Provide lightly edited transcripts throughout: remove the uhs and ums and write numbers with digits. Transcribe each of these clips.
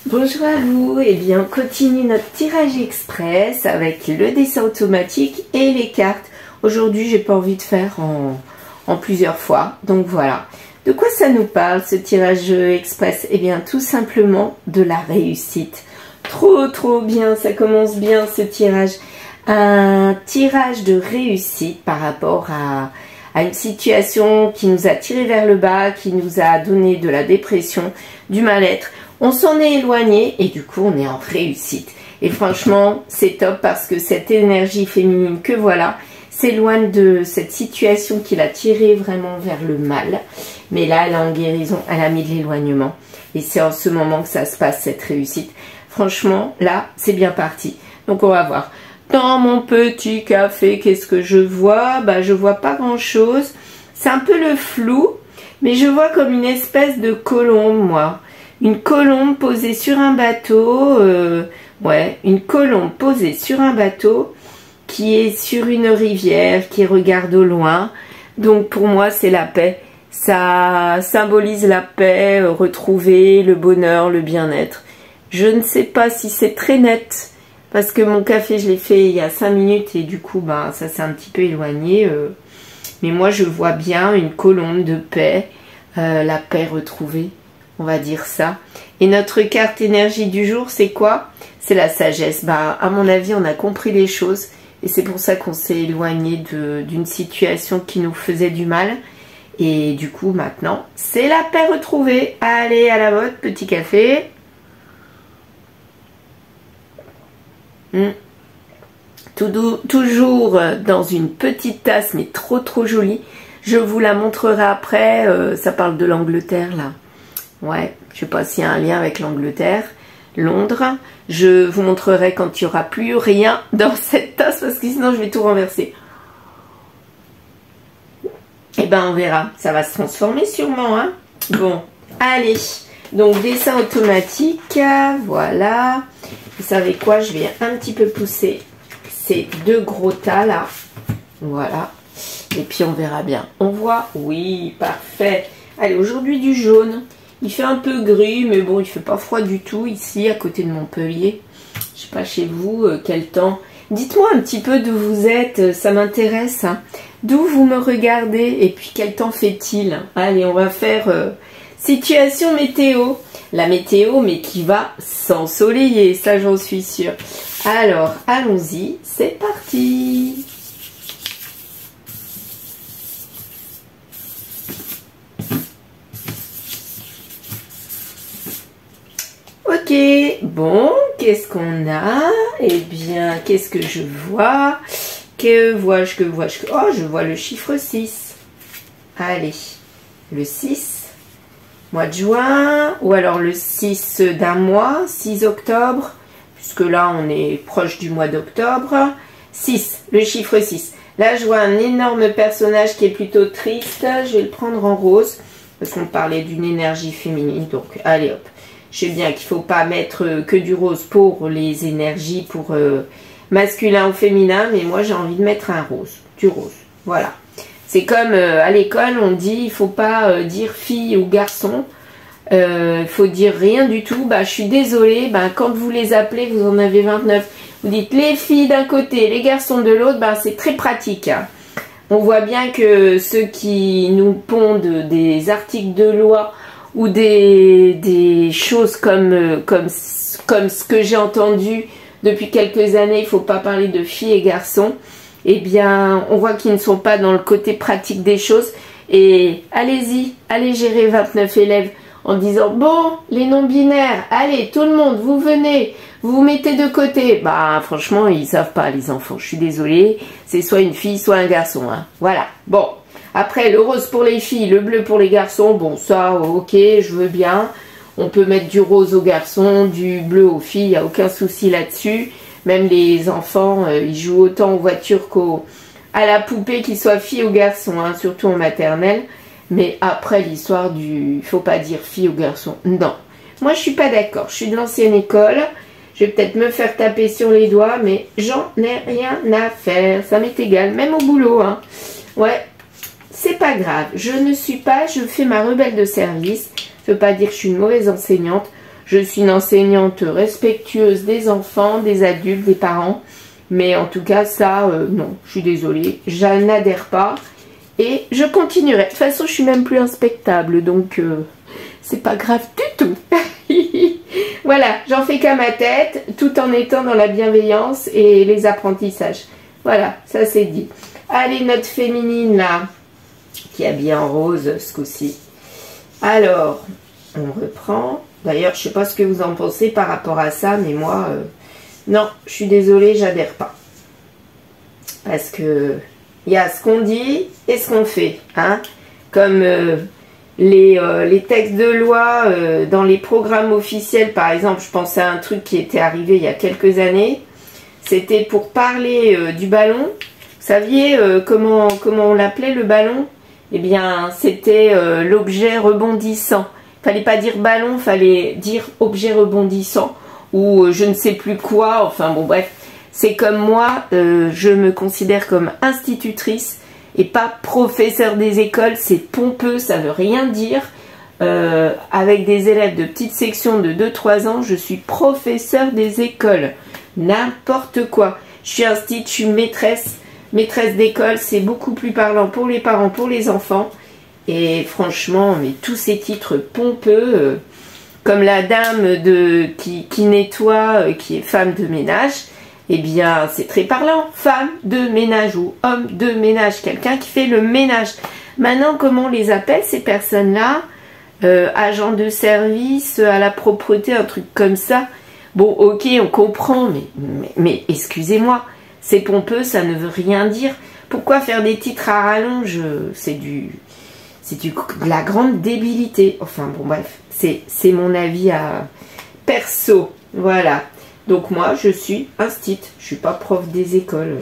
Bonjour à vous, et bien on continue notre tirage express avec le dessin automatique et les cartes. Aujourd'hui j'ai pas envie de faire en plusieurs fois, donc voilà. De quoi ça nous parle ce tirage express? Eh bien tout simplement de la réussite. Trop bien, ça commence bien ce tirage. Un tirage de réussite par rapport à une situation qui nous a tiré vers le bas, qui nous a donné de la dépression, du mal-être. On s'en est éloigné et du coup on est en réussite. Et franchement c'est top parce que cette énergie féminine que voilà s'éloigne de cette situation qui l'a tirée vraiment vers le mal. Mais là elle est en guérison, elle a mis de l'éloignement. Et c'est en ce moment que ça se passe cette réussite. Franchement là c'est bien parti. Donc on va voir. Dans mon petit café, qu'est-ce que je vois? Bah je vois pas grand chose. C'est un peu le flou. Mais je vois comme une espèce de colombe moi. Une colombe posée sur un bateau, une colombe posée sur un bateau qui est sur une rivière, qui regarde au loin. Donc pour moi c'est la paix. Ça symbolise la paix, retrouver le bonheur, le bien-être. Je ne sais pas si c'est très net, parce que mon café je l'ai fait il y a 5 minutes et du coup bah, ça s'est un petit peu éloigné. Mais moi je vois bien une colombe de paix, la paix retrouvée. On va dire ça. Et notre carte énergie du jour, c'est quoi? C'est la sagesse. Bah, à mon avis, on a compris les choses. Et c'est pour ça qu'on s'est éloigné d'une situation qui nous faisait du mal. Et du coup, maintenant, c'est la paix retrouvée. Allez, à la mode, petit café. Toujours dans une petite tasse, mais trop jolie. Je vous la montrerai après. Ça parle de l'Angleterre, là. Ouais, je sais pas s'il y a un lien avec l'Angleterre, Londres. Je vous montrerai quand il n'y aura plus rien dans cette tasse parce que sinon je vais tout renverser. Et ben on verra, ça va se transformer sûrement. Hein. Bon, allez. Donc dessin automatique, voilà. Vous savez quoi, je vais un petit peu pousser ces deux gros tas là. Voilà. Et puis on verra bien. On voit, oui, parfait. Allez, aujourd'hui du jaune. Il fait un peu gris, mais bon, il fait pas froid du tout ici, à côté de Montpellier. Je sais pas chez vous, quel temps. Dites-moi un petit peu d'où vous êtes, ça m'intéresse. Hein. D'où vous me regardez et puis quel temps fait-il? Allez, on va faire situation météo. La météo, mais qui va s'ensoleiller, ça j'en suis sûre. Alors, allons-y, c'est parti. Ok, bon, qu'est-ce qu'on a? Eh bien, qu'est-ce que je vois? Que vois-je? Oh, je vois le chiffre 6. Allez, le 6, mois de juin, ou alors le 6 d'un mois, 6 octobre, puisque là, on est proche du mois d'octobre. 6, le chiffre 6. Là, je vois un énorme personnage qui est plutôt triste. Je vais le prendre en rose, parce qu'on parlait d'une énergie féminine, donc allez hop. Je sais bien qu'il ne faut pas mettre que du rose pour les énergies, pour masculin ou féminin, mais moi j'ai envie de mettre un rose, du rose, voilà. C'est comme à l'école, on dit, il ne faut pas dire fille ou garçon, il faut dire rien du tout. Bah, je suis désolée, bah, quand vous les appelez, vous en avez 29, vous dites les filles d'un côté, les garçons de l'autre, bah, c'est très pratique. Hein. On voit bien que ceux qui nous pondent des articles de loi, ou des choses comme ce que j'ai entendu depuis quelques années, il ne faut pas parler de filles et garçons, eh bien, on voit qu'ils ne sont pas dans le côté pratique des choses. Et allez-y, allez gérer 29 élèves en disant, bon, les non-binaires, allez, tout le monde, vous venez, vous vous mettez de côté. Bah, franchement, ils ne savent pas, les enfants, je suis désolée, c'est soit une fille, soit un garçon. Hein. Voilà, bon. Après, le rose pour les filles, le bleu pour les garçons, bon, ça, ok, je veux bien. On peut mettre du rose aux garçons, du bleu aux filles, il n'y a aucun souci là-dessus. Même les enfants, ils jouent autant aux voitures qu'à la poupée, qu'ils soient filles ou garçons, hein, surtout en maternelle. Mais après, l'histoire du... faut pas dire fille ou garçon. Non, moi, je suis pas d'accord. Je suis de l'ancienne école. Je vais peut-être me faire taper sur les doigts, mais j'en ai rien à faire. Ça m'est égal, même au boulot, hein. Ouais. C'est pas grave, je ne suis pas, je fais ma rebelle de service. Ça ne veut pas dire que je suis une mauvaise enseignante. Je suis une enseignante respectueuse des enfants, des adultes, des parents. Mais en tout cas, ça, non, je suis désolée. Je n'adhère pas. Et je continuerai. De toute façon, je suis même plus inspectable. Donc, c'est pas grave du tout. Voilà, j'en fais qu'à ma tête, tout en étant dans la bienveillance et les apprentissages. Voilà, ça c'est dit. Allez, notre féminine là, qui est habillée en rose ce coup-ci. Alors, on reprend. D'ailleurs, je sais pas ce que vous en pensez par rapport à ça, mais moi, non, je suis désolée, j'adhère pas. Parce que il y a ce qu'on dit et ce qu'on fait, hein. Comme les textes de loi dans les programmes officiels, par exemple, je pense à un truc qui était arrivé il y a quelques années. C'était pour parler du ballon. Vous saviez comment on l'appelait le ballon? Eh bien, c'était l'objet rebondissant. Fallait pas dire ballon, fallait dire objet rebondissant ou je ne sais plus quoi. Enfin bon, bref. C'est comme moi, je me considère comme institutrice et pas professeur des écoles. C'est pompeux, ça veut rien dire. Avec des élèves de petite section de 2-3 ans, je suis professeur des écoles. N'importe quoi. Je suis institut, je suis maîtresse d'école. C'est beaucoup plus parlant pour les parents, pour les enfants. Et franchement, mais tous ces titres pompeux, comme la dame qui nettoie, qui est femme de ménage, eh bien, c'est très parlant. Femme de ménage ou homme de ménage, quelqu'un qui fait le ménage. Maintenant, comment on les appelle ces personnes-là? Agents de service, à la propreté, un truc comme ça. Bon, ok, on comprend, mais excusez-moi, c'est pompeux, ça ne veut rien dire. Pourquoi faire des titres à rallonge? C'est de la grande débilité. Enfin, bon, bref, c'est mon avis à perso. Voilà. Donc moi, je suis instit. Je suis pas prof des écoles.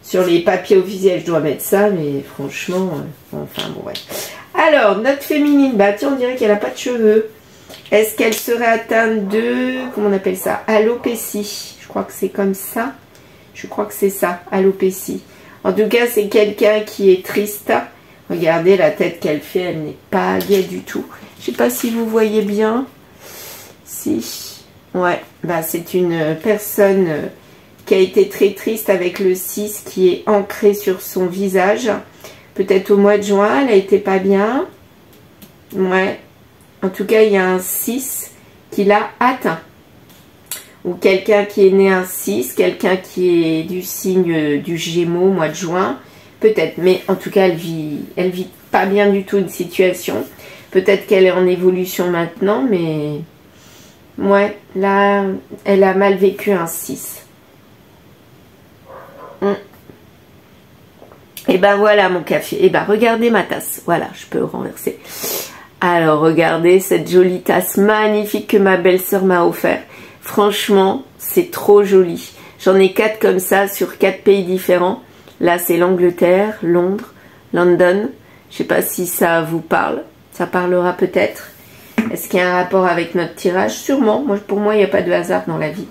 Sur les papiers officiels, je dois mettre ça, mais franchement, enfin bon, ouais. Alors, notre féminine, bah tiens, on dirait qu'elle n'a pas de cheveux. Est-ce qu'elle serait atteinte de, comment on appelle ça, alopécie? Je crois que c'est comme ça. Je crois que c'est ça, alopécie. En tout cas, c'est quelqu'un qui est triste. Regardez la tête qu'elle fait, elle n'est pas gaie du tout. Je sais pas si vous voyez bien. Si. Ouais, bah c'est une personne qui a été très triste avec le 6 qui est ancré sur son visage. Peut-être au mois de juin, elle a été pas bien. Ouais. En tout cas, il y a un 6 qui l'a atteint. Ou quelqu'un qui est né un 6, quelqu'un qui est du signe du Gémeaux au mois de juin. Peut-être, mais en tout cas, elle vit pas bien du tout une situation. Peut-être qu'elle est en évolution maintenant, mais... Ouais, là, elle a mal vécu un 6. Et ben voilà mon café. Et ben regardez ma tasse. Voilà, je peux renverser. Alors regardez cette jolie tasse magnifique que ma belle-sœur m'a offert. Franchement, c'est trop joli. J'en ai 4 comme ça sur 4 pays différents. Là, c'est l'Angleterre, Londres, London. Je sais pas si ça vous parle. Ça parlera peut-être. Est-ce qu'il y a un rapport avec notre tirage? Sûrement. Pour moi, il n'y a pas de hasard dans la vie.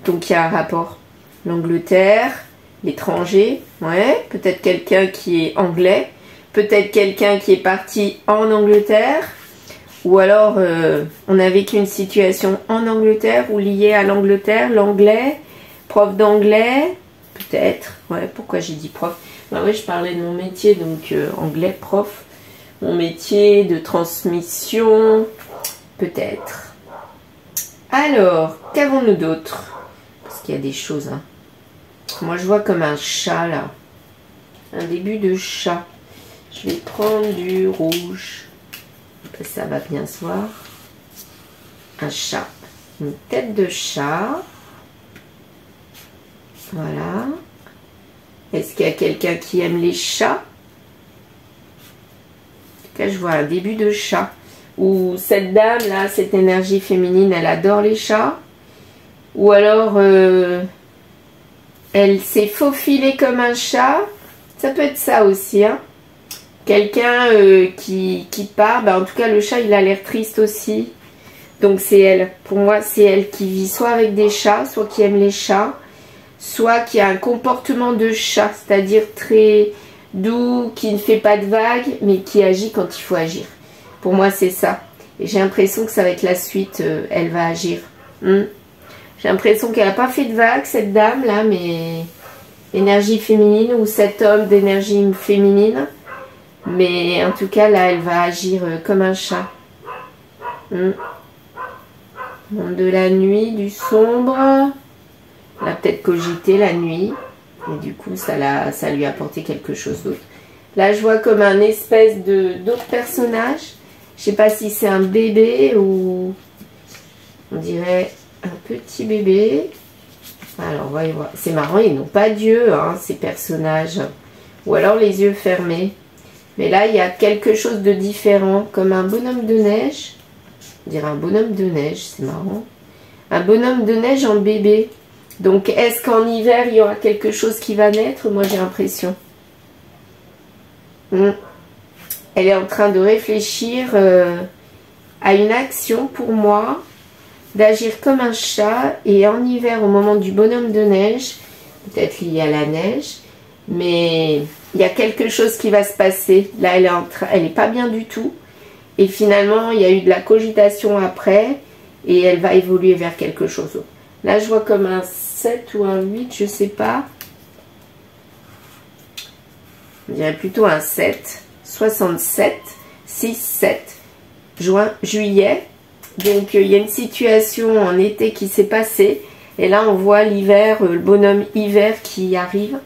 Donc, il y a un rapport. L'Angleterre, l'étranger. Ouais. Peut-être quelqu'un qui est anglais. Peut-être quelqu'un qui est parti en Angleterre. Ou alors, on a vécu une situation en Angleterre ou liée à l'Angleterre. L'anglais. Prof d'anglais. Peut-être. Ouais. Pourquoi j'ai dit prof? Bah oui, je parlais de mon métier. Donc, anglais, prof. Mon métier de transmission. Peut-être. Alors, qu'avons-nous d'autre? Parce qu'il y a des choses. Hein. Moi, je vois comme un chat, là. Un début de chat. Je vais prendre du rouge. Ça va bien se voir. Un chat. Une tête de chat. Voilà. Est-ce qu'il y a quelqu'un qui aime les chats? En tout cas, je vois un début de chat. Ou cette dame là, cette énergie féminine, elle adore les chats. Ou alors elle s'est faufilée comme un chat. Ça peut être ça aussi. Hein. Quelqu'un qui part. Bah, en tout cas, le chat, il a l'air triste aussi. Donc c'est elle. Pour moi, c'est elle qui vit soit avec des chats, soit qui aime les chats. Soit qui a un comportement de chat. C'est-à-dire très doux, qui ne fait pas de vagues, mais qui agit quand il faut agir. Pour moi, c'est ça. Et j'ai l'impression que ça va être la suite, elle va agir. J'ai l'impression qu'elle n'a pas fait de vague, cette dame-là, mais énergie féminine, ou cet homme d'énergie féminine. Mais en tout cas, là, elle va agir comme un chat. Monde de la nuit, du sombre. Elle a peut-être cogité la nuit. Et du coup, ça lui a apporté quelque chose d'autre. Là, je vois comme un espèce d'autre personnage. Je sais pas si c'est un bébé ou... On dirait un petit bébé. Alors, voyons voir. C'est marrant, ils n'ont pas d'yeux, hein, ces personnages. Ou alors les yeux fermés. Mais là, il y a quelque chose de différent. Comme un bonhomme de neige. On dirait un bonhomme de neige, c'est marrant. Un bonhomme de neige en bébé. Donc, est-ce qu'en hiver, il y aura quelque chose qui va naître? Moi, j'ai l'impression. Elle est en train de réfléchir à une action pour moi, d'agir comme un chat. Et en hiver, au moment du bonhomme de neige, peut-être lié à la neige, mais il y a quelque chose qui va se passer. Là, elle est pas bien du tout. Et finalement, il y a eu de la cogitation après. Et elle va évoluer vers quelque chose d'autre. Là, je vois comme un 7 ou un 8, je sais pas. On dirait plutôt un 7. 67, 6, 7. Juillet. Donc, il y a une situation en été qui s'est passée. Et là, on voit l'hiver, le bonhomme hiver qui arrive.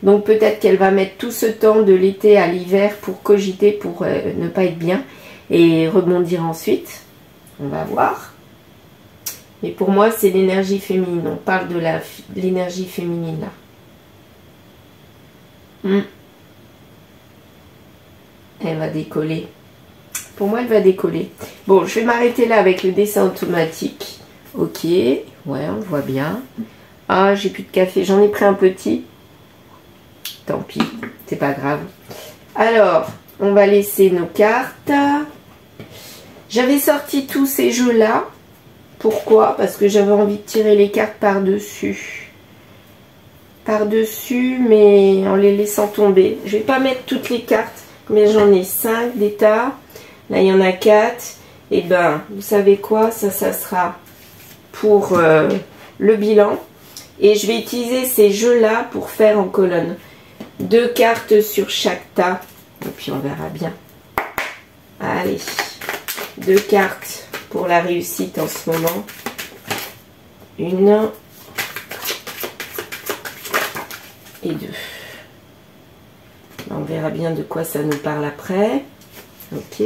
Donc, peut-être qu'elle va mettre tout ce temps de l'été à l'hiver pour cogiter, pour ne pas être bien. Et rebondir ensuite. On va voir. Mais pour moi, c'est l'énergie féminine. On parle de l'énergie féminine là. Elle va décoller. Pour moi, elle va décoller. Bon, je vais m'arrêter là avec le dessin automatique. Ok. Ouais, on le voit bien. Ah, j'ai plus de café. J'en ai pris un petit. Tant pis. C'est pas grave. Alors, on va laisser nos cartes. J'avais sorti tous ces jeux-là. Pourquoi? Parce que j'avais envie de tirer les cartes par-dessus. Par-dessus, mais en les laissant tomber. Je vais pas mettre toutes les cartes. Mais j'en ai 5 d'état. Là, il y en a 4. Et ben, vous savez quoi? Ça sera pour le bilan. Et je vais utiliser ces jeux-là pour faire en colonne. 2 cartes sur chaque tas. Et puis, on verra bien. Allez. 2 cartes pour la réussite en ce moment. 1 et 2. On verra bien de quoi ça nous parle après. Ok.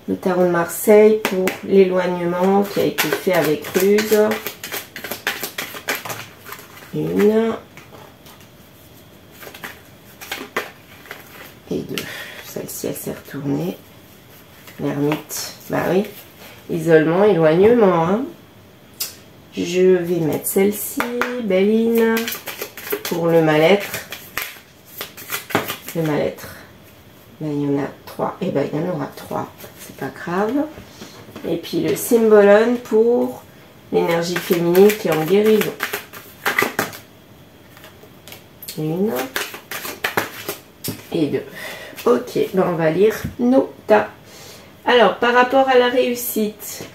Le tarot de Marseille pour l'éloignement qui a été fait avec ruse. 1 et 2. Celle-ci, elle s'est retournée. L'ermite. Bah oui. Isolement, éloignement. Hein. Je vais mettre celle-ci. Belline. Pour le mal-être. Le mal-être. Là, il y en a 3. Et ben, il y en aura 3. C'est pas grave. Et puis le symbolone pour l'énergie féminine qui est en guérison. 1 et 2. Ok, ben on va lire nos tas. Alors, par rapport à la réussite,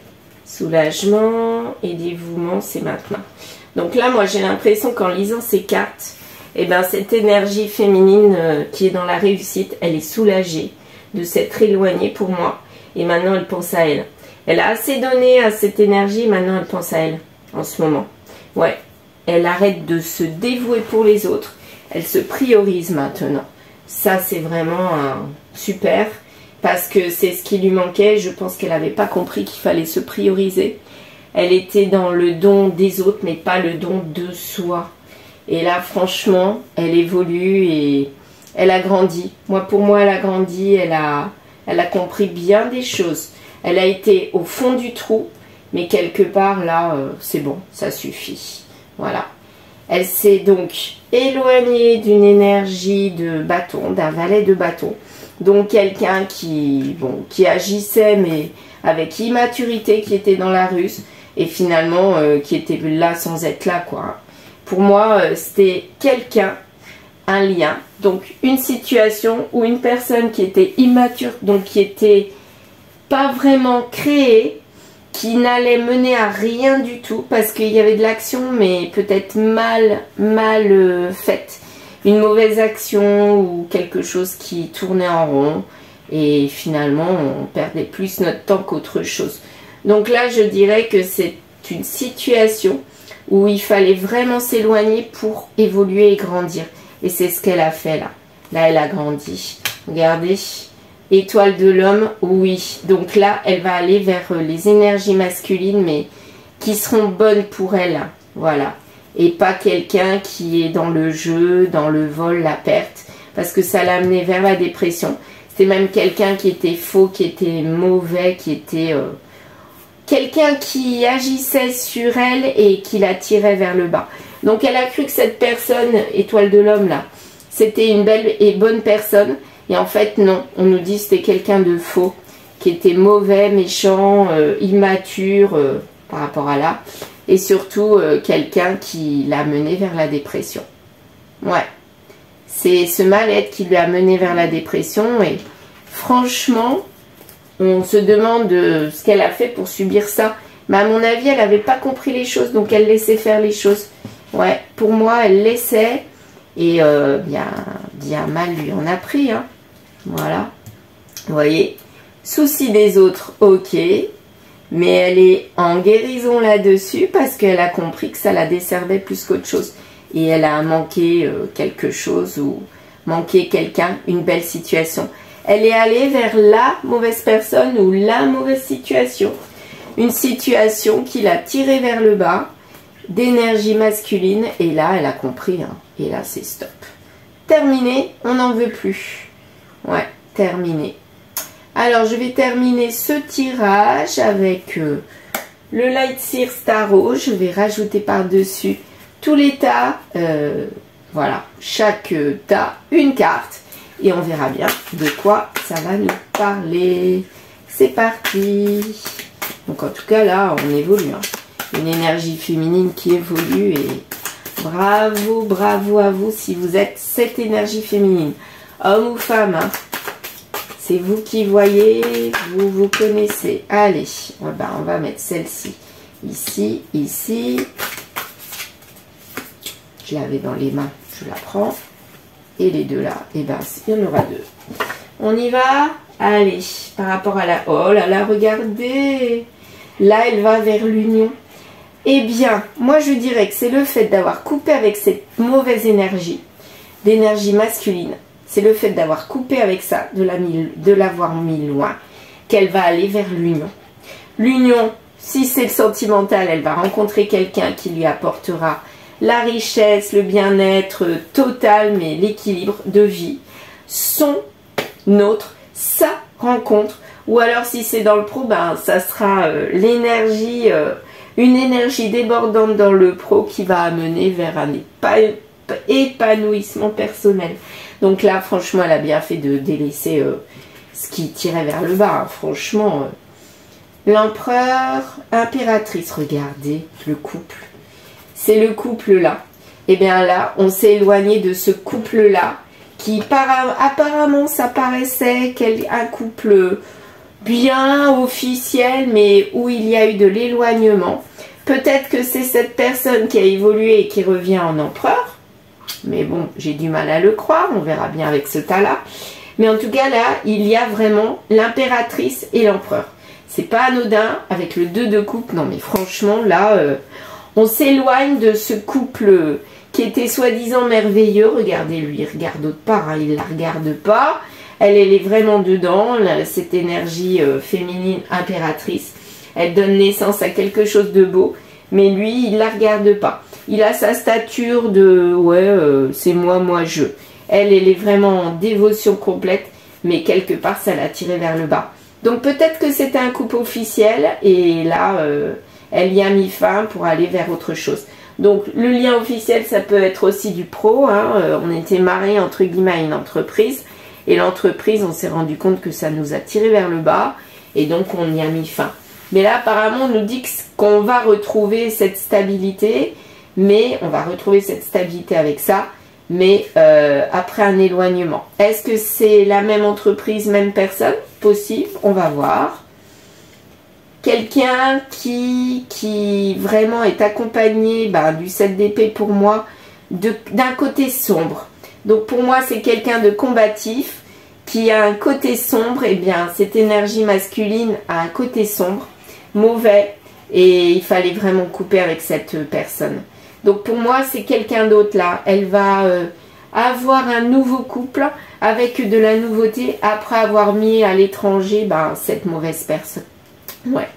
soulagement et dévouement, c'est maintenant. Donc là, moi, j'ai l'impression qu'en lisant ces cartes, eh ben, cette énergie féminine qui est dans la réussite, elle est soulagée de s'être éloignée pour moi. Et maintenant, elle pense à elle. Elle a assez donné à cette énergie, maintenant, elle pense à elle en ce moment. Ouais, elle arrête de se dévouer pour les autres. Elle se priorise maintenant. Ça, c'est vraiment super. Parce que c'est ce qui lui manquait. Je pense qu'elle n'avait pas compris qu'il fallait se prioriser. Elle était dans le don des autres, mais pas le don de soi. Et là, franchement, elle évolue et elle a grandi. Pour moi, elle a grandi. Elle a compris bien des choses. Elle a été au fond du trou. Mais quelque part, là, c'est bon. Ça suffit. Voilà. Elle s'est donc éloignée d'une énergie de bâton, d'un valet de bâton. Donc quelqu'un qui agissait mais avec immaturité, qui était dans la ruse et finalement qui était là sans être là quoi. Pour moi c'était quelqu'un, un lien, donc une situation ou une personne qui était immature, donc qui était pas vraiment créée, qui n'allait mener à rien du tout, parce qu'il y avait de l'action, mais peut-être mal faite. Une mauvaise action ou quelque chose qui tournait en rond. Et finalement, on perdait plus notre temps qu'autre chose. Donc là, je dirais que c'est une situation où il fallait vraiment s'éloigner pour évoluer et grandir. Et c'est ce qu'elle a fait là. Là, elle a grandi. Regardez. Étoile de l'homme, oui. Donc là, elle va aller vers les énergies masculines, mais qui seront bonnes pour elle. Voilà. Et pas quelqu'un qui est dans le jeu, dans le vol, la perte. Parce que ça l'a amené vers la dépression. C'était même quelqu'un qui était faux, qui était mauvais, qui était... quelqu'un qui agissait sur elle et qui la tirait vers le bas. Donc elle a cru que cette personne, étoile de l'homme là, c'était une belle et bonne personne. Et en fait non, on nous dit que c'était quelqu'un de faux, qui était mauvais, méchant, immature par rapport à là. Et surtout quelqu'un qui l'a mené vers la dépression. Ouais, c'est ce mal-être qui lui a mené vers la dépression. Et franchement, on se demande ce qu'elle a fait pour subir ça. Mais à mon avis, elle n'avait pas compris les choses, donc elle laissait faire les choses. Ouais, pour moi, elle laissait. Et bien mal lui en a pris. Hein. Voilà. Vous voyez, souci des autres, ok. Mais elle est en guérison là-dessus parce qu'elle a compris que ça la desservait plus qu'autre chose. Et elle a manqué quelque chose ou manqué quelqu'un, une belle situation. Elle est allée vers la mauvaise personne ou la mauvaise situation. Une situation qui l'a tirée vers le bas, d'énergie masculine. Et là, elle a compris. Hein. Et là, c'est stop. Terminé, on n'en veut plus. Ouais, terminé. Alors, je vais terminer ce tirage avec le Light Seer Tarot. Je vais rajouter par-dessus tous les tas. Voilà, chaque tas, une carte. Et on verra bien de quoi ça va nous parler. C'est parti. Donc, en tout cas, là, on évolue. Hein. Une énergie féminine qui évolue. Et bravo, bravo à vous si vous êtes cette énergie féminine. Homme ou femme, hein. C'est vous qui voyez, vous connaissez. Allez, on va mettre celle-ci ici, ici. Je l'avais dans les mains, je la prends. Et les deux là, et ben il y en aura deux. On y va. Allez, par rapport à la... Oh là là, regardez. Là, elle va vers l'union. Eh bien, moi je dirais que c'est le fait d'avoir coupé avec cette mauvaise énergie, d'énergie masculine. C'est le fait d'avoir coupé avec ça, de l'avoir mis loin, qu'elle va aller vers l'union. L'union, si c'est le sentimental, elle va rencontrer quelqu'un qui lui apportera la richesse, le bien-être total, mais l'équilibre de vie, notre, sa rencontre. Ou alors si c'est dans le pro, ben, ça sera l'énergie, une énergie débordante dans le pro qui va amener vers un épanouissement personnel. Donc là, franchement, elle a bien fait de délaisser ce qui tirait vers le bas. Hein. Franchement, l'empereur, impératrice, regardez le couple. C'est le couple là. Et bien là, on s'est éloigné de ce couple là qui apparemment ça paraissait un couple bien officiel, mais où il y a eu de l'éloignement. Peut-être que c'est cette personne qui a évolué et qui revient en empereur. Mais bon, j'ai du mal à le croire, on verra bien avec ce tas-là. Mais en tout cas, là, il y a vraiment l'impératrice et l'empereur. C'est pas anodin, avec le 2 de coupe. Non, mais franchement, là, on s'éloigne de ce couple qui était soi-disant merveilleux. Regardez-lui, il regarde autre part, hein, il la regarde pas. Elle est vraiment dedans, là, cette énergie féminine impératrice. Elle donne naissance à quelque chose de beau, mais lui, il la regarde pas. Il a sa stature de, ouais, c'est moi, je. Elle est vraiment en dévotion complète, mais quelque part, ça l'a tiré vers le bas. Donc peut-être que c'était un couple officiel, et là, elle y a mis fin pour aller vers autre chose. Donc le lien officiel, ça peut être aussi du pro. Hein, on était mariés, entre guillemets, à une entreprise, et l'entreprise, on s'est rendu compte que ça nous a tiré vers le bas, et donc on y a mis fin. Mais là, apparemment, on nous dit qu'on va retrouver cette stabilité, mais on va retrouver cette stabilité avec ça, mais après un éloignement. Est-ce que c'est la même entreprise, même personne? Possible, on va voir. quelqu'un qui vraiment est accompagné du 7 d'épée pour moi, d'un côté sombre. Donc pour moi, c'est quelqu'un de combatif qui a un côté sombre. Et bien, cette énergie masculine a un côté sombre, mauvais, et il fallait vraiment couper avec cette personne. Donc pour moi, c'est quelqu'un d'autre là. Elle va avoir un nouveau couple avec de la nouveauté après avoir mis à l'étranger cette mauvaise personne. Ouais.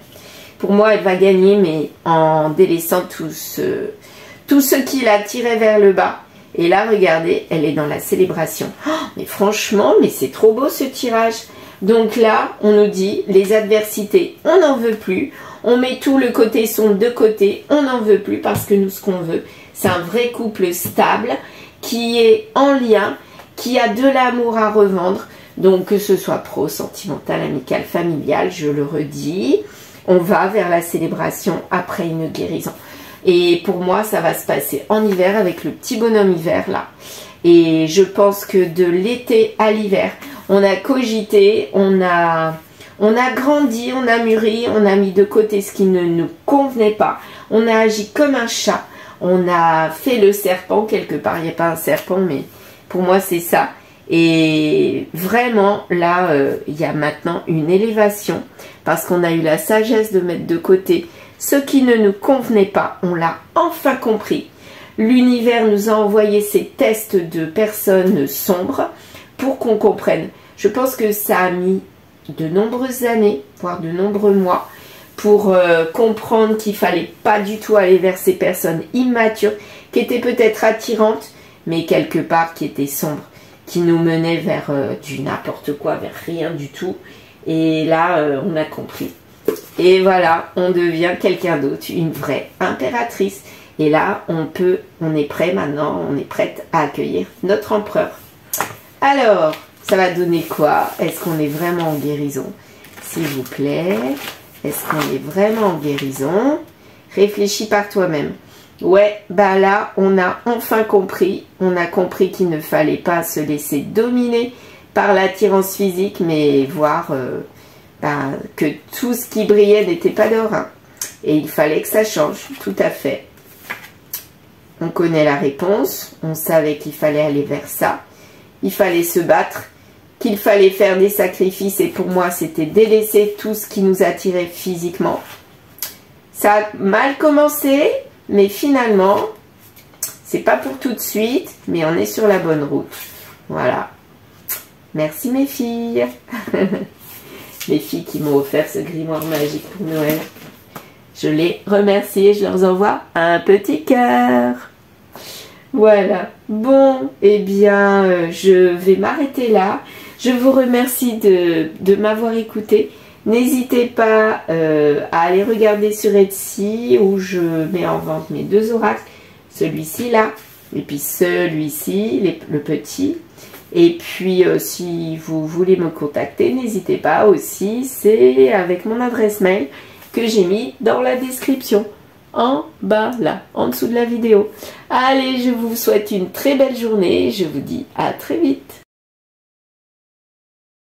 Pour moi, elle va gagner, mais en délaissant tout ce qui la tirait vers le bas. Et là, regardez, elle est dans la célébration. Oh, mais franchement, mais c'est trop beau ce tirage. Donc là, on nous dit, les adversités, on n'en veut plus. On met tout le côté sombre de côté, on n'en veut plus parce que nous, ce qu'on veut, c'est un vrai couple stable qui est en lien, qui a de l'amour à revendre. Donc que ce soit pro, sentimental, amical, familial, je le redis, on va vers la célébration après une guérison. Et pour moi, ça va se passer en hiver avec le petit bonhomme hiver là. Et je pense que de l'été à l'hiver, on a cogité, on a grandi, on a mûri, on a mis de côté ce qui ne nous convenait pas. On a agi comme un chat. On a fait le serpent quelque part. Il n'y a pas un serpent, mais pour moi, c'est ça. Et vraiment, là, il y a maintenant une élévation parce qu'on a eu la sagesse de mettre de côté ce qui ne nous convenait pas. On l'a enfin compris. L'univers nous a envoyé ces tests de personnes sombres pour qu'on comprenne. Je pense que ça a mis de nombreuses années, voire de nombreux mois, pour comprendre qu'il fallait pas du tout aller vers ces personnes immatures, qui étaient peut-être attirantes, mais quelque part qui étaient sombres, qui nous menaient vers du n'importe quoi, vers rien du tout. Et là, on a compris. Et voilà, on devient quelqu'un d'autre, une vraie impératrice. Et là, on est prêt maintenant, on est prête à accueillir notre empereur. Alors, ça va donner quoi? Est-ce qu'on est vraiment en guérison? S'il vous plaît. Est-ce qu'on est vraiment en guérison? Réfléchis par toi-même. Ouais, là, on a enfin compris. On a compris qu'il ne fallait pas se laisser dominer par l'attirance physique, mais voir que tout ce qui brillait n'était pas d'or. Hein. Et il fallait que ça change, tout à fait. On connaît la réponse. On savait qu'il fallait aller vers ça. Il fallait se battre. Qu'il fallait faire des sacrifices, et pour moi c'était délaisser tout ce qui nous attirait physiquement. Ça a mal commencé, mais finalement c'est pas pour tout de suite, mais on est sur la bonne route. Voilà. Merci mes filles. Les filles qui m'ont offert ce grimoire magique pour Noël. Je les remercie et je leur envoie un petit cœur. Voilà. Bon, eh bien, je vais m'arrêter là. Je vous remercie de m'avoir écouté. N'hésitez pas à aller regarder sur Etsy où je mets en vente mes deux oracles. Celui-ci là, et puis celui-ci, le petit. Et puis, si vous voulez me contacter, n'hésitez pas aussi. C'est avec mon adresse mail que j'ai mis dans la description. En bas là, en dessous de la vidéo. Allez, je vous souhaite une très belle journée. Je vous dis à très vite.